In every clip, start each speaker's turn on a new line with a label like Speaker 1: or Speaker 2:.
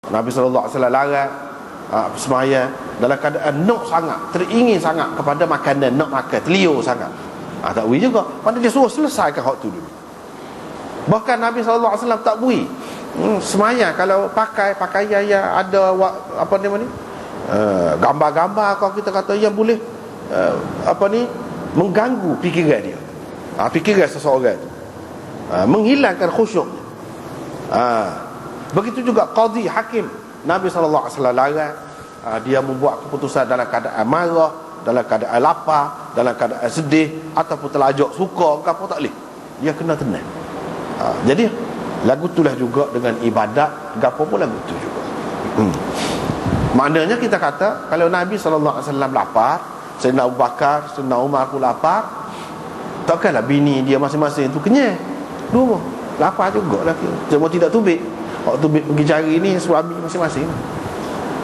Speaker 1: Nabi SAW larang semaya dalam keadaan nak sangat, teringin sangat kepada makanan, nak makan, terliur sangat. Tak boleh juga. Pada dia suruh selesaikan hak tu dulu. Bahkan Nabi SAW tak boleh semaya kalau pakai pakaian yang ada apa nama ni, gambar-gambar, kalau kita kata yang boleh mengganggu fikiran dia, fikiran seseorang tu, menghilangkan khusyuk. Begitu juga qadhi, hakim. Nabi SAW larang dia membuat keputusan dalam keadaan marah, dalam keadaan lapar, dalam keadaan sedih, ataupun terlajak suka, apa tak boleh. Dia kena tenang. Jadi lagu itulah juga dengan ibadat, gapo pun lagu tu juga. Maknanya kita kata kalau Nabi SAW lapar, Sayyidina Abu Bakar, Sayyidina Umar pun lapar, takkanlah bini dia masing-masing tu kenyang. Dua lapar jugalah, cuma tidak tubik. Waktu tubik pergi cari ni suami masing-masing,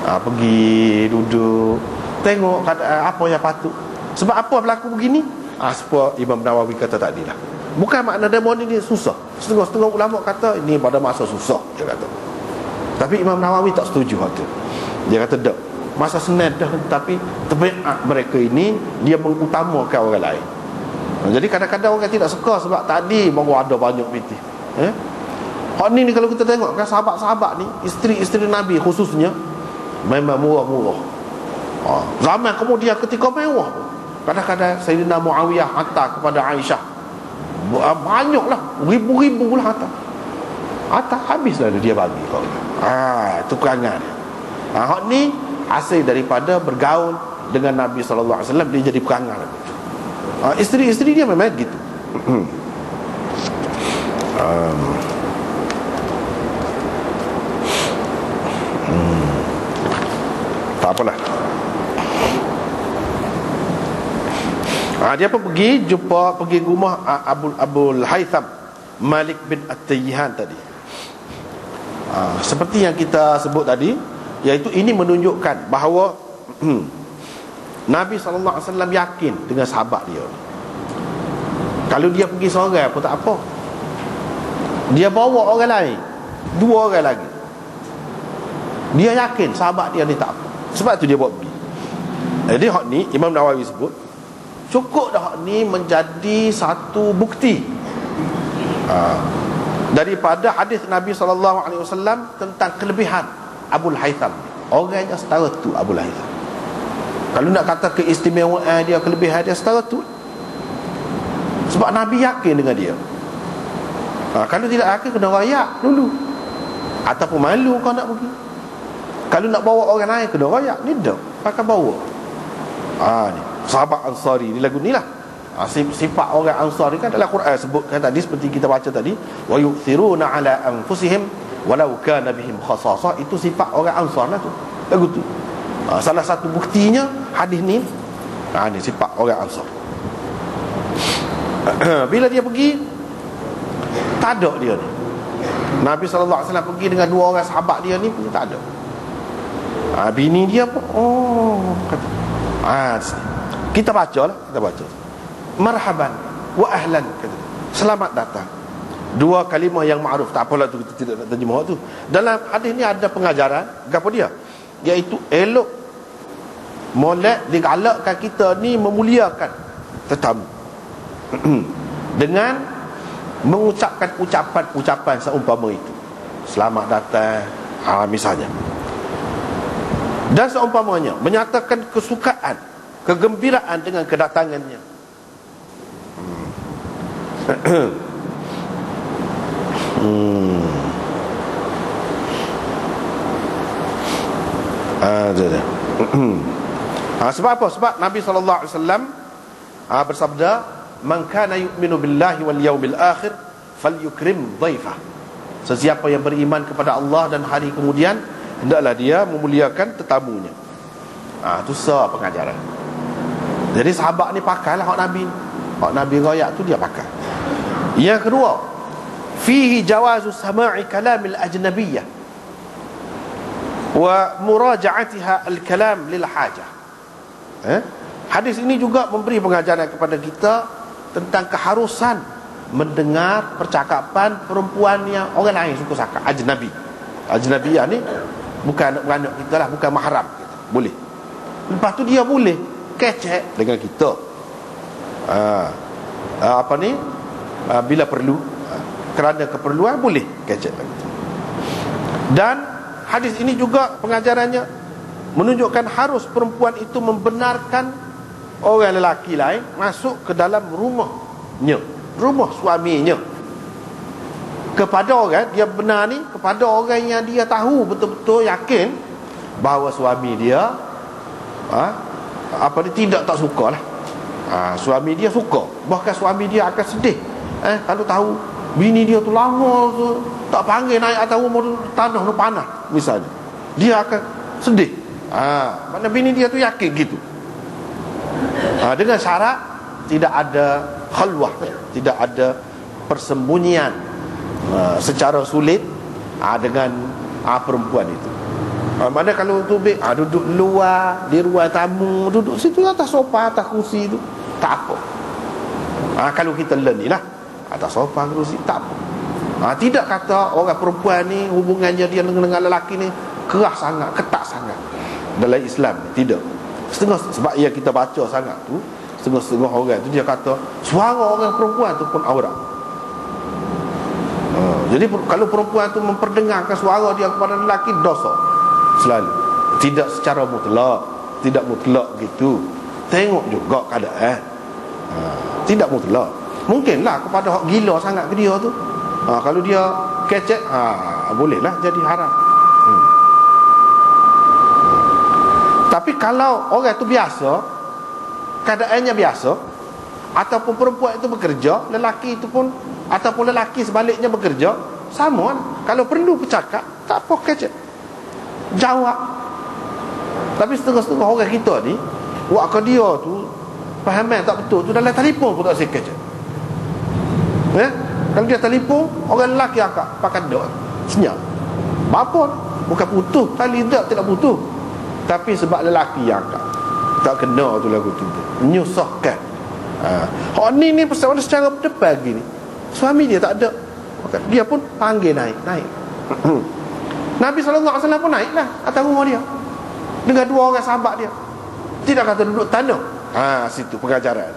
Speaker 1: pergi duduk tengok apa yang patut. Sebab apa berlaku begini? Sebab Imam Nawawi kata tadi lah, bukan makna demo ni susah. Setengah-setengah ulama kata ini pada masa susah, dia kata. Tapi Imam Nawawi tak setuju hal tu. Dia kata tak, masa senang dah, tapi tabiat mereka ini dia mengutamakan orang lain. Jadi kadang-kadang orang tidak suka sebab tadi baru ada banyak pitih. Hak ni kalau kita tengok kan, sahabat-sahabat ni, isteri-isteri Nabi khususnya memang murah-murah. Zaman kemudian ketika mewah, kadang-kadang Sayyidina Muawiyah hantar kepada Aisyah, banyaklah, ribu-ribu lah hantar, habislah dia bagi kau. Itu perangai dia. Hak ni hasil daripada bergaul dengan Nabi SAW, dia jadi perangai. Isteri-isteri dia memang gitu. Tak apalah. Dia pun pergi jumpa, pergi rumah Abul Haytham Malik bin At-Tayyihan tadi. Seperti yang kita sebut tadi, iaitu ini menunjukkan bahawa Nabi SAW yakin dengan sahabat dia. Kalau dia pergi seorang pun tak apa, dia bawa orang lain, dua orang lagi, dia yakin sahabat dia ni tak apa. Sebab tu dia buat pergi. Jadi hak ni Imam Nawawi sebut cukup dah hak ni menjadi satu bukti daripada hadis Nabi SAW tentang kelebihan Abul Haytham. Orangnya setara tu Abul Haytham. Kalau nak kata keistimewaan dia, kelebihan dia, setara tu. Sebab Nabi yakin dengan dia. Kalau tidak yakin, kena rayak dulu, ataupun malu kau nak pergi. Kalau nak bawa orang lain, kena rayak. Ni dah pakai bawa. Ni sahabat Ansari ni, lagu ni lah. Sifat orang Ansari kan dalam Quran sebutkan tadi, seperti kita baca tadi, wa yu'thiruna ala anfusihim walau kana bihim khasasah. Itu sifat orang Ansar lah tu, lagu tu. Salah satu buktinya hadis ni. Ni sifat orang Ansar. Bila dia pergi, tak ada dia ni. Nabi SAW pergi dengan dua orang sahabat dia ni pun tak ada. Bini dia pun kata, kita baca lah, kita baca marhaban wa ahlan, kata, selamat datang. Dua kalimah yang ma'ruf. Tak apalah tu, kita tidak nak terjemah tu. Dalam hadis ni ada pengajaran apa dia, iaitu elok molek digalakkan kita ni memuliakan tetamu dengan mengucapkan ucapan seumpama itu, selamat datang, misalnya. Dan seumpamanya menyatakan kesukaan, kegembiraan dengan kedatangannya. Sebab apa? Sebab Nabi SAW bersabda, man kana yu'minu billahi wal yawmil akhir falyukrim dhaifah. Sesiapa yang beriman kepada Allah dan hari kemudian, hendaklah dia memuliakan tetamunya. Itu sah pengajaran. Jadi sahabat ni pakailah hak Nabi royak tu, dia pakai. Yang kedua, fihi jawazu sama'i kalamil ajnabiyyah wa muraja'atiha al-kalam lil hajah. Hadis ini juga memberi pengajaran kepada kita tentang keharusan mendengar percakapan perempuan yang orang lain suka sangka, ajnabiyah ni bukan anak beranak kita lah, bukan mahram kita, boleh. Lepas tu dia boleh kecek dengan kita. Bila perlu, kerana keperluan boleh kecek lagi. Dan hadis ini juga pengajarannya menunjukkan harus perempuan itu membenarkan orang lelaki lain masuk ke dalam rumahnya, rumah suaminya, kepada orang dia benar ni, kepada orang yang dia tahu betul-betul yakin bahawa suami dia tidak tak suka lah. Suami dia suka, bahkan suami dia akan sedih kalau tahu bini dia tu lama tu tak panggil naik atas rumah tu, tanah tu panah misalnya, dia akan sedih. Mana bini dia tu yakin gitu. Dengan syarat tidak ada khalwah, tidak ada persembunyian secara sulit dengan perempuan itu. Mana kalau tubik duduk luar di ruang tamu, duduk situ atas sofa, atas kursi tu tak apa. Kalau kita learn ni lah, atas sofa, kursi tak apa. Tidak kata orang perempuan ni hubungannya dia dengan lelaki ni keras sangat, ketat sangat. Dalam Islam tidak. Setengah, sebab yang kita baca sangat tu, setengah-setengah orang tu dia kata suara orang perempuan tu pun aurat. Jadi kalau perempuan tu memperdengarkan suara dia kepada lelaki, dosa selalu. Tidak secara mutlak, tidak mutlak gitu. Tengok juga keadaan. Tidak mutlak. Mungkinlah kepada hak gila sangat ke dia tu, kalau dia kecek, bolehlah jadi haram. Tapi kalau orang itu biasa, keadaannya biasa, ataupun perempuan itu bekerja, lelaki itu pun, ataupun lelaki sebaliknya bekerja, sama lah. Kalau perlu bercakap, tak apa kecek, jawab. Tapi setengah-setengah orang kita ni buat ke dia tu fahaman tak betul tu, dalam telefon pun tak sikit je. Kalau dia telefon, orang lelaki akak pakai dok senyap. Apa? Bukan putus tali, tidak putus. Tapi sebab lelaki yang akak tak kena tu lagu tu, menyusahkan. Ni persoalan secara berdepan gini. Suami dia tak ada, dia pun panggil naik. Nabi SAW pun naik lah atas rumah dia dengan dua orang sahabat dia. Tidak kata duduk tanah. Situ pengajaran.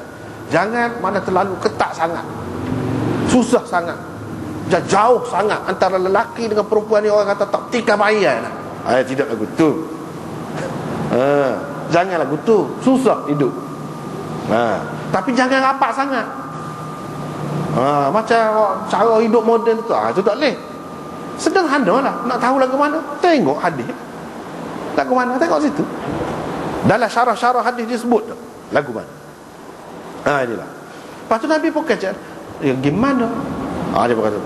Speaker 1: Jangan mana terlalu ketat sangat, susah sangat, jauh sangat antara lelaki dengan perempuan ni. Orang kata tak tika bayar lah. Tidak lagu tu. Jangan lagu tu, susah hidup. Tapi jangan rapat sangat. Macam cara hidup moden tu, itu tak boleh. Sederhana lah. Nak tahu lagu mana, tengok hadis. Lagu mana, tengok situ. Dalam syarah-syarah hadis disebut tu lagu mana. Inilah. Lepas tu Nabi pun kata, gimana? Dia berkata,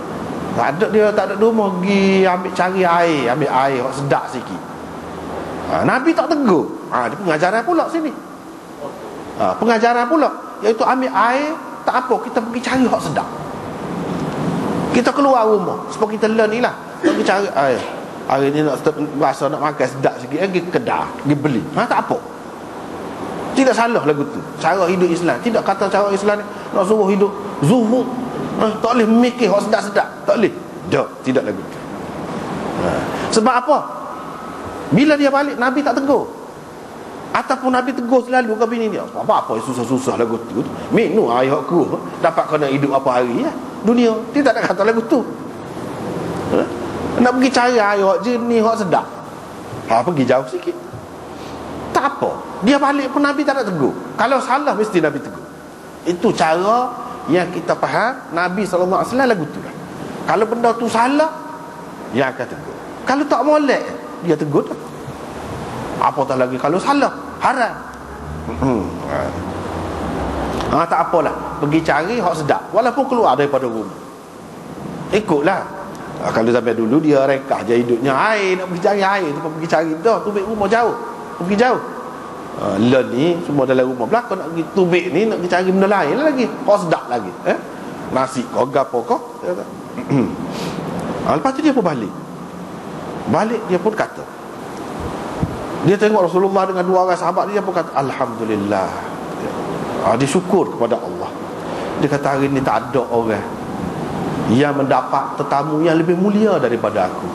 Speaker 1: tak ada rumah, pergi ambil cari air sedap sikit. Nabi tak tegur. Dia pengajaran pula sini. Pengajaran pula, iaitu ambil air tak apa, kita pergi cari hak sedap. Kita keluar rumah sebab kita learn ni lah, pergi cari air. Hari ni nak rasa nak makan sedap sikit, pergi kedai, pergi beli. Tak apa. Tidak salah lagu tu. Cara hidup Islam. Tidak kata cara Islam ni nak suruh hidup zuhud, tak boleh mikir hak sedap-sedap, tak boleh. Tidak lagu tu. Sebab apa? Bila dia balik, Nabi tak tegur. Ataupun Nabi tegur selalu ke bini dia, apa-apa susah-susah lagu tu, minum air hak ku dapat kena hidup apa hari ya dunia. Dia tak ada kata lagu tu. Nak pergi cari air hak jernih, hak sedap, pergi jauh sikit. Tak apa. Dia balik pun Nabi tak nak tegur. Kalau salah mesti Nabi tegur. Itu cara yang kita faham Nabi SAW lagu tu lah. Kalau benda tu salah, dia akan tegur. Kalau tak molek, dia tegur tak. Apatah lagi kalau salah, haram. Tak apalah, pergi cari hak sedap, walaupun keluar daripada rumah, ikutlah. Kalau sampai dulu dia rekah je hidupnya, air nak pergi cari air tu, pergi cari dah tubik rumah jauh, pergi jauh. Learn ni semua dalam rumah belakang, nak pergi tubik ni, nak pergi cari benda lain lagi, hak sedap lagi, nasi kau gapo kau. Lepas tu dia pun balik dia pun kata, dia tengok Rasulullah dengan dua orang sahabat dia pun kata alhamdulillah. Dia syukur kepada Allah. Dia kata hari ni tak ada orang yang mendapat tetamu yang lebih mulia daripada aku.